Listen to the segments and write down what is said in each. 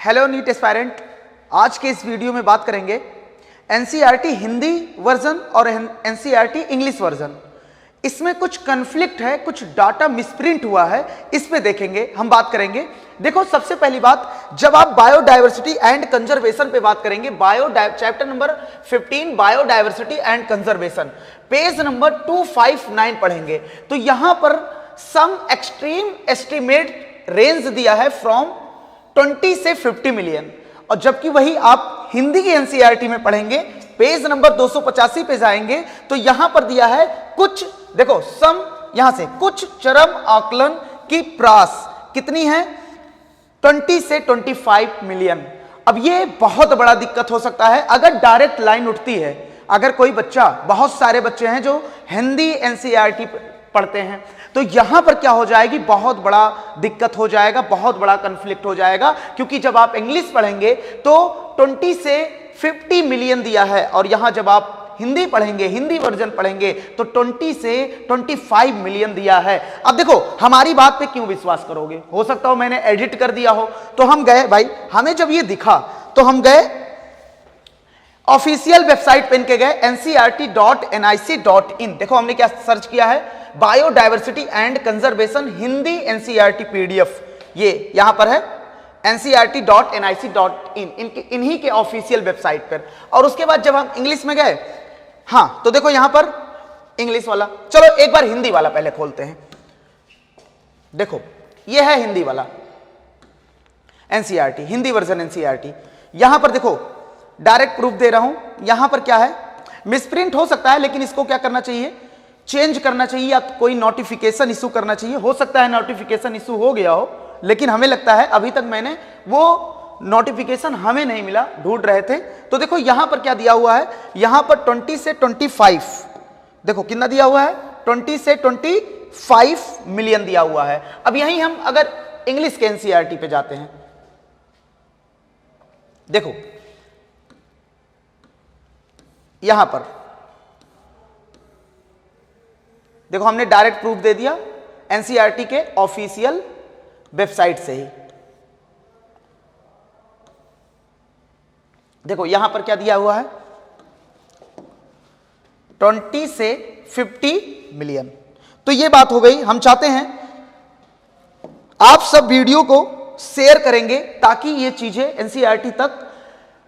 Hello NEET aspirant, आज के इस वीडियो में बात करेंगे एनसीईआरटी हिंदी वर्जन और एनसीईआरटी इंग्लिश वर्जन। इसमें कुछ कन्फ्लिक्ट है, कुछ डाटा मिसप्रिंट हुआ है, इस पे देखेंगे, हम बात करेंगे। देखो, सबसे पहली बात, जब आप बायोडायवर्सिटी एंड कंजर्वेशन पे बात करेंगे, chapter number 15 biodiversity and conservation, page number 259 पढ़ेंगे, तो यहां पर सम एक्सट्रीम एस्टिमेट रेंज दिया है फ्रॉम 20 से 50 मिलियन, और जबकि वही आप हिंदी की एनसीईआरटी में पढ़ेंगे, पेज नंबर 285 पे जाएंगे तो यहां पर दिया है कुछ, देखो सम, यहां से कुछ चरम आकलन की प्रास कितनी है, 20 से 25 मिलियन। अब ये बहुत बड़ा दिक्कत हो सकता है अगर डायरेक्ट लाइन उठती है। अगर कोई बच्चा, बहुत सारे बच्चे हैं जो हिंदी एनसीईआरटी पढ़ते हैं, तो यहां पर क्या हो जाएगी, बहुत बड़ा दिक्कत हो जाएगा, बहुत बड़ा कन्फ्लिक्ट हो जाएगा, क्योंकि जब आप इंग्लिश पढ़ेंगे तो 20 से 50 मिलियन दिया है, और यहां जब आप हिंदी पढ़ेंगे, हिंदी वर्जन पढ़ेंगे, तो 20 से 25 मिलियन दिया है। अब देखो, हमारी बात पे क्यों विश्वास करोगे, हो सकता हो मैंने एडिट कर दिया हो, तो हम गए भाई, हमें जब ये दिखा तो हम गए ऑफिशियल वेबसाइट पे, इनके गए ncrt.nic.in। देखो हमने क्या सर्च किया है, biodiversity and conservation Hindi NCERT PDF, ये यहां पर है ncrt.nic.in, इन्हीं के ऑफिशियल वेबसाइट पर। और उसके बाद जब हम इंग्लिश में गए, हां, तो देखो यहां पर इंग्लिश वाला, चलो एक बार हिंदी वाला पहले खोलते हैं। देखो ये है हिंदी वाला एनसीईआरटी, हिंदी वर्जन एनसीईआरटी। यहां पर देखो डायरेक्ट प्रूफ दे रहा हूं, यहां पर क्या है, मिसप्रिंट हो सकता है, लेकिन इसको क्या करना चाहिए, चेंज करना चाहिए, या कोई नोटिफिकेशन इशू करना चाहिए। हो सकता है नोटिफिकेशन इशू हो गया हो, लेकिन हमें लगता है अभी तक मैंने वो नोटिफिकेशन हमें नहीं मिला, ढूंढ रहे थे। तो देखो यहां पर क्या दिया हुआ है, यहां पर 20 से 25, देखो कितना दिया हुआ है, 20 से 25 मिलियन दिया हुआ है। अब यहीं हम अगर इंग्लिश के एनसीईआरटी पे जाते हैं, देखो यहां पर देखो हमने डायरेक्ट प्रूफ दे दिया एनसीईआरटी के ऑफिशियल वेबसाइट से ही। देखो यहां पर क्या दिया हुआ है, 20 से 50 मिलियन। तो ये बात हो गई। हम चाहते हैं आप सब वीडियो को शेयर करेंगे ताकि ये चीजें एनसीईआरटी तक,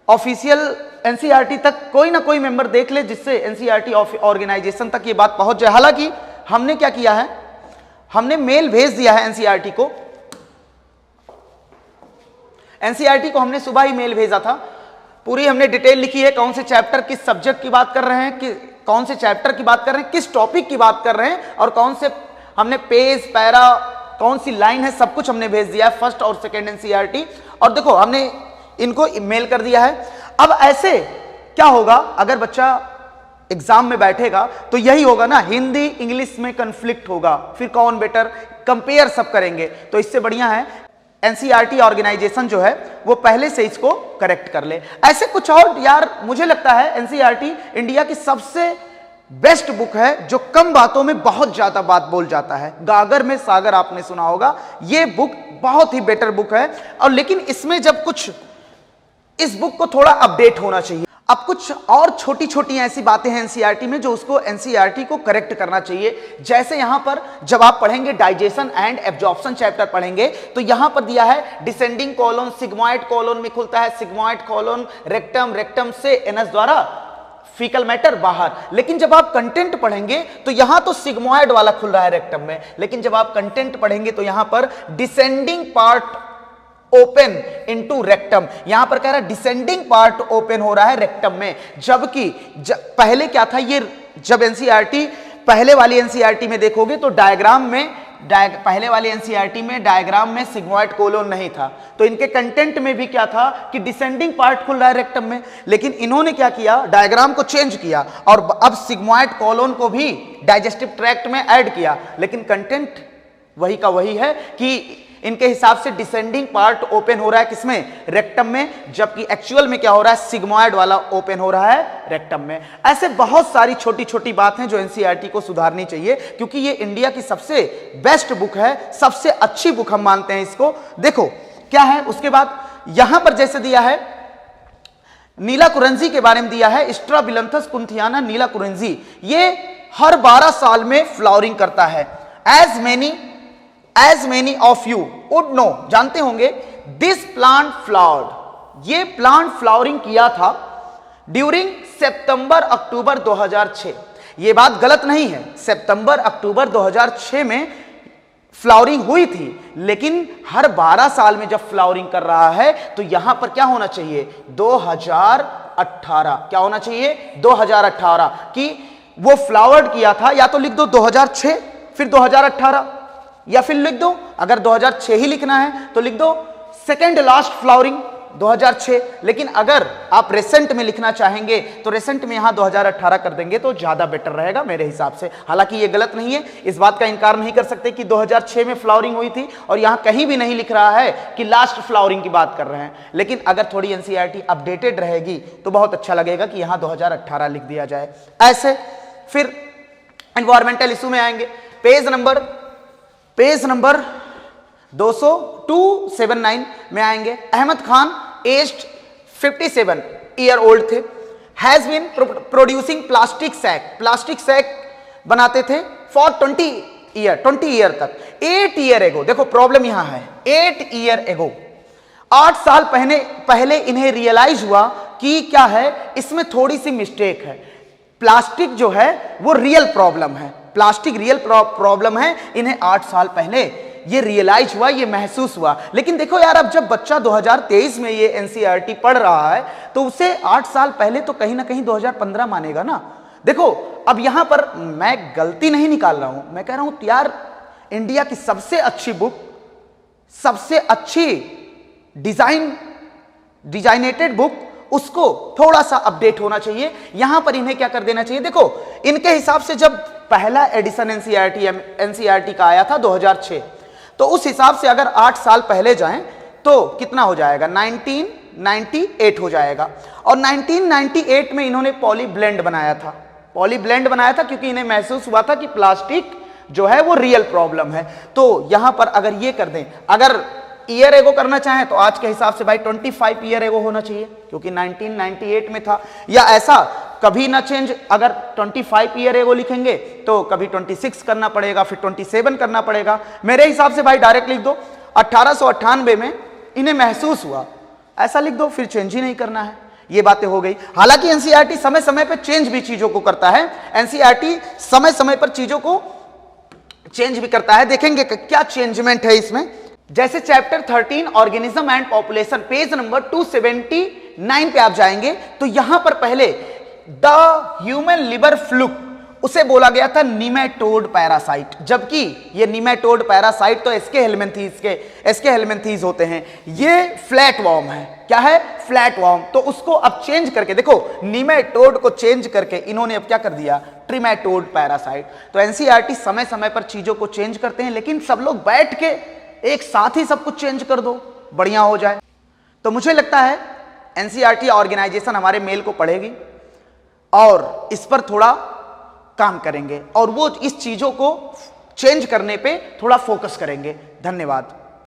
ऑफिशियल एनसीईआरटी तक कोई ना कोई मेंबर देख ले, जिससे एनसीईआरटी ऑर्गेनाइजेशन तक ये बात पहुंच जाए। हालांकि हमने क्या किया है, हमने मेल भेज दिया है एनसीईआरटी को, एनसीईआरटी को हमने सुबह ही मेल भेजा था, पूरी हमने डिटेल लिखी है, कौन से चैप्टर किस सब्जेक्ट की बात कर रहे हैं, कि कौन से चैप्टर की बात कर रहे हैं, किस टॉपिक की बात कर रहे हैं, और कौन से हमने पेज, पैरा, कौन सी लाइन है, सब कुछ हमने भेज दिया है, फर्स्ट और सेकेंड एनसीईआरटी। और देखो हमने इनको मेल कर दिया है। अब ऐसे क्या होगा, अगर बच्चा एग्जाम में बैठेगा तो यही होगा ना, हिंदी इंग्लिश में कन्फ्लिक्ट होगा, फिर कौन बेटर, कंपेयर सब करेंगे। तो इससे बढ़िया है एनसीईआरटी ऑर्गेनाइजेशन जो है वो पहले से इसको करेक्ट कर ले। ऐसे कुछ और, यार मुझे लगता है एनसीईआरटी इंडिया की सबसे बेस्ट बुक है, जो कम बातों में बहुत ज्यादा बात बोल जाता है। गागर में सागर आपने सुना होगा, ये बुक बहुत ही बेटर बुक है। और लेकिन इसमें जब कुछ, इस बुक को थोड़ा अपडेट होना चाहिए। अब कुछ और छोटी छोटी ऐसी बातें हैं एनसीईआरटी में जो उसको एनसीईआरटी को करेक्ट करना चाहिए। जैसे यहां पर जब आप पढ़ेंगे डाइजेशन एंड एब्जॉर्प्शन चैप्टर पढ़ेंगे, तो यहां पर दिया है डिसेंडिंग कॉलोन, सिग्मॉइड कॉलोन में खुलता है, सिग्मॉइड कॉलोन रेक्टम, रेक्टम से एनस द्वारा फीकल मैटर बाहर। लेकिन जब आप कंटेंट पढ़ेंगे तो यहां तो सिग्मॉइड वाला खुल रहा है रेक्टम में, लेकिन जब आप कंटेंट पढ़ेंगे तो यहां पर descending part open into rectum, यहां पर कह रहा है डिसेंडिंग पार्ट ओपन हो रहा है रेक्टम में। जबकि पहले क्या था, ये जब एनसीईआरटी पहले वाली एनसीईआरटी में देखोगे तो डायग्राम में, पहले वाली एनसीईआरटी में डायग्राम में सिग्मॉइड कोलोन नहीं था, तो इनके कंटेंट में भी क्या था कि डिसेंडिंग पार्ट खुल रहा है रेक्टम में। लेकिन इन्होंने क्या किया, डायग्राम को चेंज किया और अब सिग्मॉइड कोलोन को भी डाइजेस्टिव ट्रैक्ट में ऐड किया, लेकिन कंटेंट वही का वही है कि इनके हिसाब से डिसेंडिंग पार्ट ओपन हो रहा है किसमें, रेक्टम में, जबकि एक्चुअल में क्या हो रहा है, सिग्मॉइड वाला ओपन हो रहा है रेक्टम में। ऐसे बहुत सारी छोटी छोटी बात हैं जो एनसीईआरटी को सुधारनी चाहिए, क्योंकि ये इंडिया की सबसे बेस्ट बुक है, सबसे अच्छी बुक हम मानते हैं इसको। देखो क्या है उसके बाद, यहां पर जैसे दिया है नीला कुरंजी के बारे में दिया है, स्ट्राबिलंथस कुंथियाना नीला कुरंजी, ये हर 12 साल में फ्लावरिंग करता है। As many of you would know, जानते होंगे, दिस प्लांट फ्लावर्ड, ये प्लांट फ्लावरिंग किया था ड्यूरिंग सितंबर अक्टूबर 2006। ये बात गलत नहीं है, सितंबर अक्टूबर 2006 में फ्लावरिंग हुई थी, लेकिन हर 12 साल में जब फ्लावरिंग कर रहा है तो यहां पर क्या होना चाहिए, 2018, क्या होना चाहिए, 2018 कि वो फ्लावर्ड किया था। या तो लिख दो 2006 फिर 2018, या फिर लिख दो, अगर 2006 ही लिखना है तो लिख दो सेकेंड लास्ट फ्लावरिंग 2006। लेकिन अगर आप रेसेंट में लिखना चाहेंगे तो रेसेंट में यहां 2018 कर देंगे तो ज्यादा बेटर रहेगा मेरे हिसाब से। हालांकि ये गलत नहीं है, इस बात का इनकार नहीं कर सकते कि 2006 में फ्लावरिंग हुई थी, और यहां कहीं भी नहीं लिख रहा है कि लास्ट फ्लावरिंग की बात कर रहे हैं। लेकिन अगर थोड़ी एनसीईआरटी अपडेटेड रहेगी तो बहुत अच्छा लगेगा कि यहां 2018 लिख दिया जाए ऐसे। फिर एनवायरमेंटल इशू में आएंगे, पेज नंबर 279 में आएंगे। Ahmad Khan aged 57 year old थे, has been producing plastic sack बनाते थे फॉर 20 ईयर तक। 8 ईयर एगो, देखो प्रॉब्लम यहां है, 8 ईयर एगो, 8 साल पहले इन्हें रियलाइज हुआ कि क्या है, इसमें थोड़ी सी मिस्टेक है। प्लास्टिक जो है वो रियल प्रॉब्लम है, प्लास्टिक रियल प्रॉब्लम है, इन्हें 8 साल पहले ये रियलाइज हुआ, ये महसूस हुआ। लेकिन देखो यार, अब जब बच्चा 2023 में ये एनसीईआरटी पढ़ रहा है तो उसे 8 साल पहले तो कहीं ना कहीं 2015 मानेगा ना। देखो अब यहां पर मैं गलती नहीं निकाल रहा हूं, मैं कह रहा हूं यार, इंडिया की सबसे अच्छी बुक, सबसे अच्छी डिजाइनेटेड बुक, उसको थोड़ा सा अपडेट होना चाहिए। यहां पर इन्हें क्या कर देना चाहिए, देखो इनके हिसाब से जब पहला एडिशन एनसीईआरटी का आया था 2006, तो उस हिसाब से अगर 8 साल पहले जाएं तो कितना हो जाएगा, 1998 हो जाएगा। और 1998 में इन्होंने पॉली ब्लेंड बनाया था क्योंकि इन्हें महसूस हुआ था कि प्लास्टिक जो है वो रियल प्रॉब्लम है। तो यहां पर अगर ये कर दें, अगर ईयर एगो करना चाहें तो आज के हिसाब से भाई 25 ईयर एगो होना चाहिए क्योंकि 1998 में था। या ऐसा कभी ना चेंज, अगर 25 ईयर एगो लिखेंगे तो कभी 26 करना पड़ेगा, फिर 27 करना पड़ेगा। मेरे हिसाब से भाई डायरेक्ट लिख दो 1898 में इन्हें महसूस हुआ, ऐसा लिख दो, फिर चेंज ही नहीं करना है। ये बातें हो गई। हालांकि एनसीईआरटी समय समय पर चेंज भी चीजों को करता है, एनसीईआरटी समय समय पर चीजों को चेंज भी करता है। देखेंगे क्या चेंजमेंट है इसमें। जैसे chapter 13 organism and population, page number 279 पे आप जाएंगे तो यहां पर पहले द ह्यूमन लिवर फ्लूक, उसे बोला गया था निमेटोड पैरासाइट, जबकि ये निमेटोड पैरासाइट तो एस्के हेलमिंथीज होते हैं, ये फ्लैट वॉर्म है। क्या है, फ्लैट वॉर्म। तो उसको अब चेंज करके, देखो निमेटोड को चेंज करके इन्होंने अब क्या कर दिया, ट्रिमेटोड पैरासाइट। तो एनसीईआरटी समय समय पर चीजों को चेंज करते हैं, लेकिन सब लोग बैठ के एक साथ ही सब कुछ चेंज कर दो, बढ़िया हो जाए। तो मुझे लगता है एनसीईआरटी ऑर्गेनाइजेशन हमारे मेल को पढ़ेगी और इस पर थोड़ा काम करेंगे और वो इस चीजों को चेंज करने पे थोड़ा फोकस करेंगे। धन्यवाद।